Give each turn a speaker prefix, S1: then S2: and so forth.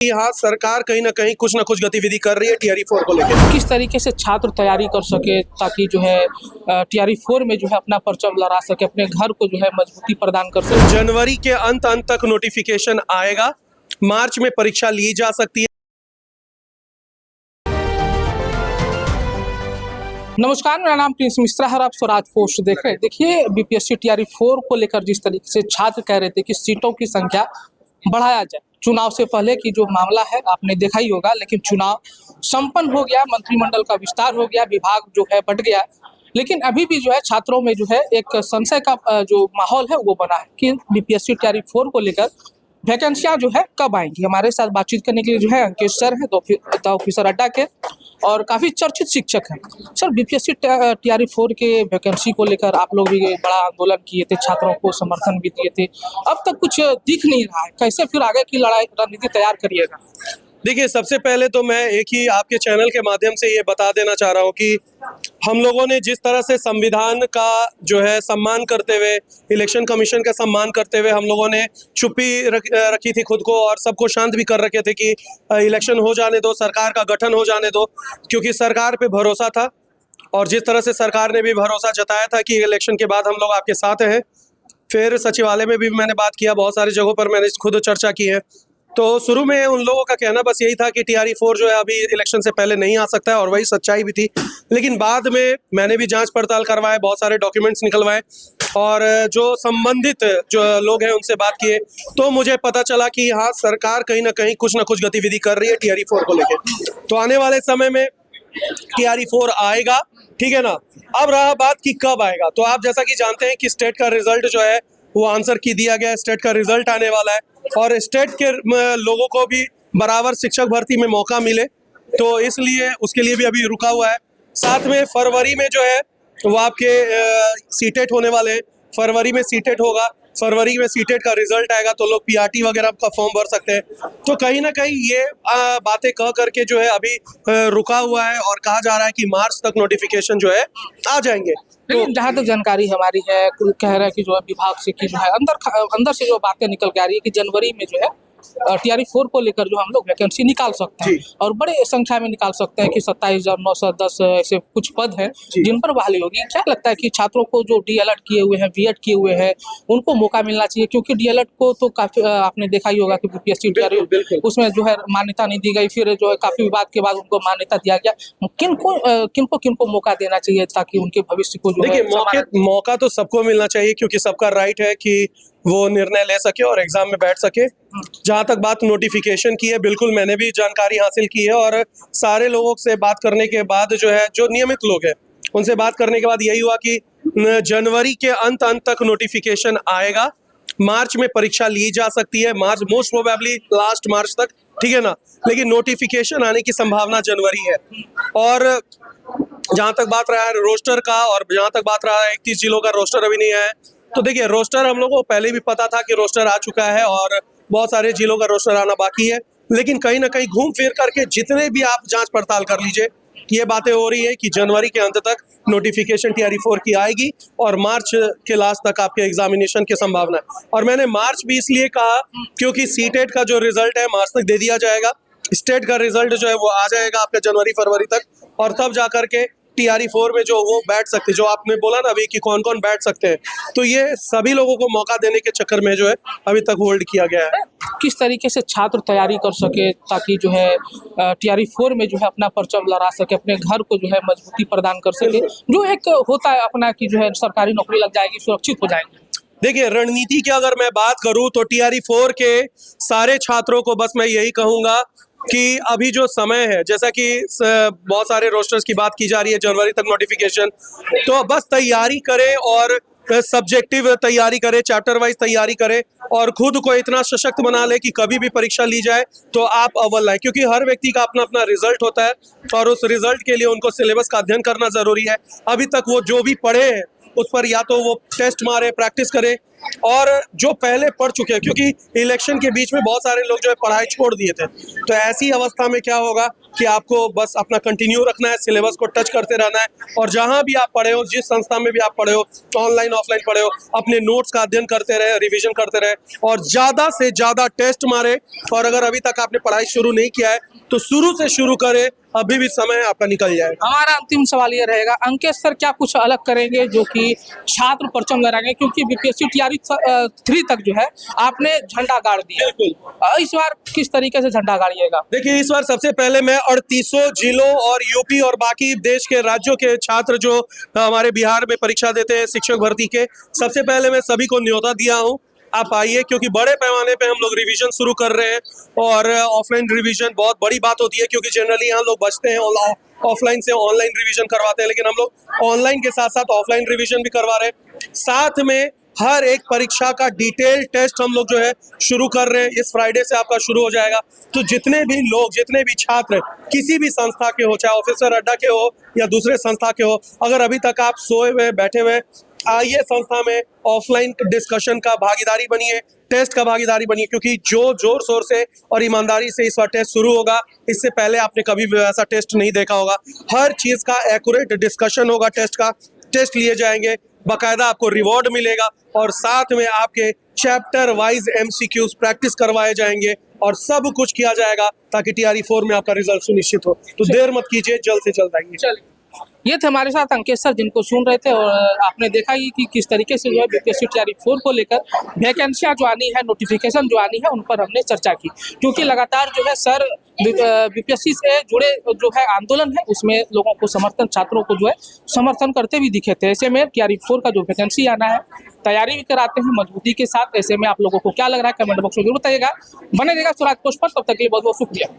S1: हाँ, सरकार कहीं न कहीं कुछ न कुछ गतिविधि कर रही है टीआरई 4 को लेके।
S2: किस तरीके से छात्र तैयारी कर सके ताकि जो है टीआरई 4 में जो है अपना परचम लहरा सके, अपने घर को जो है मजबूती प्रदान कर सके।
S1: जनवरी के अंत तक नोटिफिकेशन आएगा, मार्च में परीक्षा ली जा सकती है।
S2: नमस्कार, मेरा नाम प्रिंस मिश्रा है और आप स्वराज पोस्ट देख रहे हैं। देखिए, बीपीएससी टीआरई 4 को लेकर जिस तरीके से छात्र कह रहे थे कि सीटों की संख्या बढ़ाया जाए, चुनाव से पहले की जो मामला है आपने देखा ही होगा, लेकिन चुनाव संपन्न हो गया, मंत्रिमंडल का विस्तार हो गया, विभाग जो है बंट गया, लेकिन अभी भी जो है छात्रों में जो है एक संशय का जो माहौल है वो बना है कि बीपीएससी टीआरई 4 को लेकर वैकेंसियां जो है कब आएंगी। हमारे साथ बातचीत करने के लिए जो है अंकित सर हैं, द ऑफिसर अड्डा के, और काफ़ी चर्चित शिक्षक हैं। सर, बीपीएससी टीआरई 4 के वैकेंसी को लेकर आप लोग भी बड़ा आंदोलन किए थे, छात्रों को समर्थन भी दिए थे, अब तक कुछ दिख नहीं रहा है, कैसे फिर आगे की लड़ाई रणनीति तैयार करिएगा?
S1: देखिए, सबसे पहले तो मैं एक ही आपके चैनल के माध्यम से ये बता देना चाह रहा हूँ कि हम लोगों ने जिस तरह से संविधान का जो है सम्मान करते हुए, इलेक्शन कमीशन का सम्मान करते हुए हम लोगों ने चुप्पी रखी थी खुद को और सबको शांत भी कर रखे थे कि इलेक्शन हो जाने दो, सरकार का गठन हो जाने दो, क्योंकि सरकार पे भरोसा था। और जिस तरह से सरकार ने भी भरोसा जताया था कि इलेक्शन के बाद हम लोग आपके साथ हैं। फिर सचिवालय में भी मैंने बात किया, बहुत सारी जगहों पर मैंने खुद चर्चा की है। तो शुरू में उन लोगों का कहना बस यही था कि टीआरई 4 जो है अभी इलेक्शन से पहले नहीं आ सकता है, और वही सच्चाई भी थी। लेकिन बाद में मैंने भी जांच पड़ताल करवाए, बहुत सारे डॉक्यूमेंट्स निकलवाए और जो संबंधित जो लोग हैं उनसे बात किए, तो मुझे पता चला कि हाँ, सरकार कहीं ना कहीं कुछ ना कुछ गतिविधि कर रही है टीआरई 4 को लेकर। तो आने वाले समय में टीआरई 4 आएगा, ठीक है ना। अब रहा बात कि कब आएगा, तो आप जैसा कि जानते हैं कि स्टेट का रिजल्ट जो है वो आंसर की दिया गया है, स्टेट का रिजल्ट आने वाला है और स्टेट के लोगों को भी बराबर शिक्षक भर्ती में मौका मिले, तो इसलिए उसके लिए भी अभी रुका हुआ है। साथ में फरवरी में जो है वो आपके सीटेट होने वाले हैं, फरवरी में सीटेट होगा, फरवरी में सीटेट का रिजल्ट आएगा तो लोग पीआरटी वगैरह का फॉर्म भर सकते हैं। तो कहीं ना कहीं ये बातें कह करके जो है अभी रुका हुआ है और कहा जा रहा है कि मार्च तक नोटिफिकेशन जो है आ जाएंगे।
S2: तो जहाँ तक जानकारी हमारी है, कह रहा है कि जो है विभाग से की जो है अंदर से जो बातें निकल के आ रही है कि जनवरी में जो है टीआरई 4 को लेकर जो हम लोग वैकेंसी निकाल सकते हैं और बड़े संख्या में निकाल सकते हैं कि 27,910 ऐसे कुछ पद हैं जिन पर बहाली होगी। क्या लगता है कि छात्रों को जो डीएलएड किए हुए हैं, बीएड किए हुए हैं, उनको मौका मिलना चाहिए? क्योंकि डीएलएड को तो काफी आपने देखा ही होगा कि बीपीएससी टीआरई उसमें जो है मान्यता नहीं दी गई, फिर जो है काफी विवाद के बाद उनको मान्यता दिया गया। किनको मौका देना चाहिए ताकि उनके भविष्य को जो है
S1: मौका तो सबको मिलना चाहिए, क्योंकि सबका राइट है कि वो निर्णय ले सके और एग्जाम में बैठ सके। जहाँ तक बात नोटिफिकेशन की है, बिल्कुल मैंने भी जानकारी हासिल की है और सारे लोगों से बात करने के बाद जो है, जो नियमित लोग हैं उनसे बात करने के बाद यही हुआ कि जनवरी के अंत तक नोटिफिकेशन आएगा, मार्च में परीक्षा ली जा सकती है, मार्च मोस्ट प्रोबेबली लास्ट मार्च तक, ठीक है ना। लेकिन नोटिफिकेशन आने की संभावना जनवरी है। और जहाँ तक बात रहा है रोस्टर का, और जहाँ तक बात रहा है 31 जिलों का रोस्टर अभी नहीं है, तो देखिए रोस्टर हम लोगों को पहले भी पता था कि रोस्टर आ चुका है और बहुत सारे जिलों का रोस्टर आना बाकी है। लेकिन कहीं ना कहीं घूम फिर करके जितने भी आप जांच पड़ताल कर लीजिए, ये बातें हो रही है कि जनवरी के अंत तक नोटिफिकेशन टीआरई 4 की आएगी और मार्च के लास्ट तक आपके एग्जामिनेशन की संभावना है। और मैंने मार्च भी इसलिए कहा क्योंकि सीटेट का जो रिजल्ट है मार्च तक दे दिया जाएगा, स्टेट का रिजल्ट जो है वो आ जाएगा आपका जनवरी फरवरी तक, और तब जा करके टीआरई 4 में जो वो बैठ सकते, जो आपने बोला ना अभी कि कौन कौन बैठ सकते हैं, तो ये सभी लोगों को मौका देने के चक्कर में जो है अभी तक होल्ड किया गया है।
S2: किस तरीके से छात्र तैयारी कर सके ताकि जो है टीआरई 4 में जो है अपना परचम लहरा सके, अपने घर को जो है मजबूती प्रदान कर सके, जो एक होता है अपना कि जो है सरकारी नौकरी लग जाएगी, सुरक्षित हो जाएंगे।
S1: देखिए, रणनीति की अगर मैं बात करूं तो टीआरई 4 के सारे छात्रों को बस मैं यही कहूंगा कि अभी जो समय है, जैसा कि बहुत सारे रोस्टर्स की बात की जा रही है, जनवरी तक नोटिफिकेशन, तो बस तैयारी करें और सब्जेक्टिव तैयारी करे, चैप्टर वाइज तैयारी करे और खुद को इतना सशक्त बना ले कि कभी भी परीक्षा ली जाए तो आप अव्वल आए। क्योंकि हर व्यक्ति का अपना अपना रिजल्ट होता है और उस रिजल्ट के लिए उनको सिलेबस का अध्ययन करना जरूरी है। अभी तक वो जो भी पढ़े हैं उस पर या तो वो टेस्ट मारे, प्रैक्टिस करे, और जो पहले पढ़ चुके हैं, क्योंकि इलेक्शन के बीच में बहुत सारे लोग जो है पढ़ाई छोड़ दिए थे। तो ऐसी अवस्था में क्या होगा कि आपको बस अपना कंटिन्यू रखना है, सिलेबस को टच करते रहना है, और जहां भी आप पढ़े हो, जिस संस्था में भी आप पढ़े हो, ऑनलाइन ऑफलाइन पढ़े हो, अपने नोट्स का अध्ययन करते रहे, रिवीजन करते रहे और ज़्यादा से ज़्यादा टेस्ट मारे। और अगर अभी तक आपने पढ़ाई शुरू नहीं किया है तो शुरू से शुरू करें, अभी भी समय आपका निकल जाएगा।
S2: हमारा अंतिम सवाल ये रहेगा, अंकेश सर क्या कुछ अलग करेंगे जो कि छात्र परचम लहराएंगे, क्योंकि बीपीएससी टीआरई 3 तक जो है आपने झंडा गाड़ दिया।
S1: बिल्कुल।
S2: इस बार किस तरीके से झंडा गाड़िएगा?
S1: देखिए, इस बार सबसे पहले मैं 38 जिलों और यूपी और बाकी देश के राज्यों के छात्र जो हमारे बिहार में परीक्षा देते हैं शिक्षक भर्ती के, सबसे पहले मैं सभी को न्योता दिया हूँ, आप आइए, क्योंकि बड़े पैमाने पे हम लोग रिवीजन शुरू कर रहे हैं। और ऑफलाइन रिवीजन बहुत बड़ी बात होती है, क्योंकि जनरली यहाँ लोग बचते हैं, ऑफलाइन से ऑनलाइन रिवीजन करवाते हैं, लेकिन हम लोग ऑनलाइन के साथ साथ ऑफलाइन रिवीजन भी करवा रहे हैं। साथ में हर एक परीक्षा का डिटेल टेस्ट हम लोग जो है शुरू कर रहे हैं। इस फ्राइडे से आपका शुरू हो जाएगा। तो जितने भी लोग, जितने भी छात्र किसी भी संस्था के हो, चाहे ऑफिसर अड्डा के हो या दूसरे संस्था के हो, अगर अभी तक आप सोए हुए बैठे हुए, आइए संस्था में, ऑफलाइन डिस्कशन का भागीदारी बनिए, टेस्ट का भागीदारी बनिए, क्योंकि जो जोर शोर से और ईमानदारी से इस बार टेस्ट शुरू होगा, इससे पहले आपने कभी भी ऐसा टेस्ट नहीं देखा होगा। हर चीज़ का एक्यूरेट डिस्कशन होगा, टेस्ट लिए जाएंगे, बाकायदा आपको रिवॉर्ड मिलेगा, और साथ में आपके चैप्टर वाइज एमसीक्यूज प्रैक्टिस करवाए जाएंगे, और सब कुछ किया जाएगा ताकि टीआरई 4 में आपका रिजल्ट सुनिश्चित हो। तो देर मत कीजिए, जल्द से जल्द आइए।
S2: चलिए, ये थे हमारे साथ अंकेश सर, जिनको सुन रहे थे, और आपने देखा ही कि किस तरीके से जो है बीपीएससी टीआरई 4 को लेकर वैकेंसियां जो आनी है, नोटिफिकेशन जो आनी है, उन पर हमने चर्चा की। क्योंकि लगातार जो है सर बीपीएससी से जुड़े जो है आंदोलन है, उसमें लोगों को समर्थन, छात्रों को जो है समर्थन करते भी दिखे थे। ऐसे में टीआरई 4 का जो वैकेंसी आना है, तैयारी भी कराते हैं मजबूती के साथ। ऐसे में आप लोगों को क्या लग रहा है, कमेंट बॉक्स में जरूर बताइएगा। बने रहेगा स्वराज पोस्ट पर, तब तक के लिए बहुत बहुत शुक्रिया।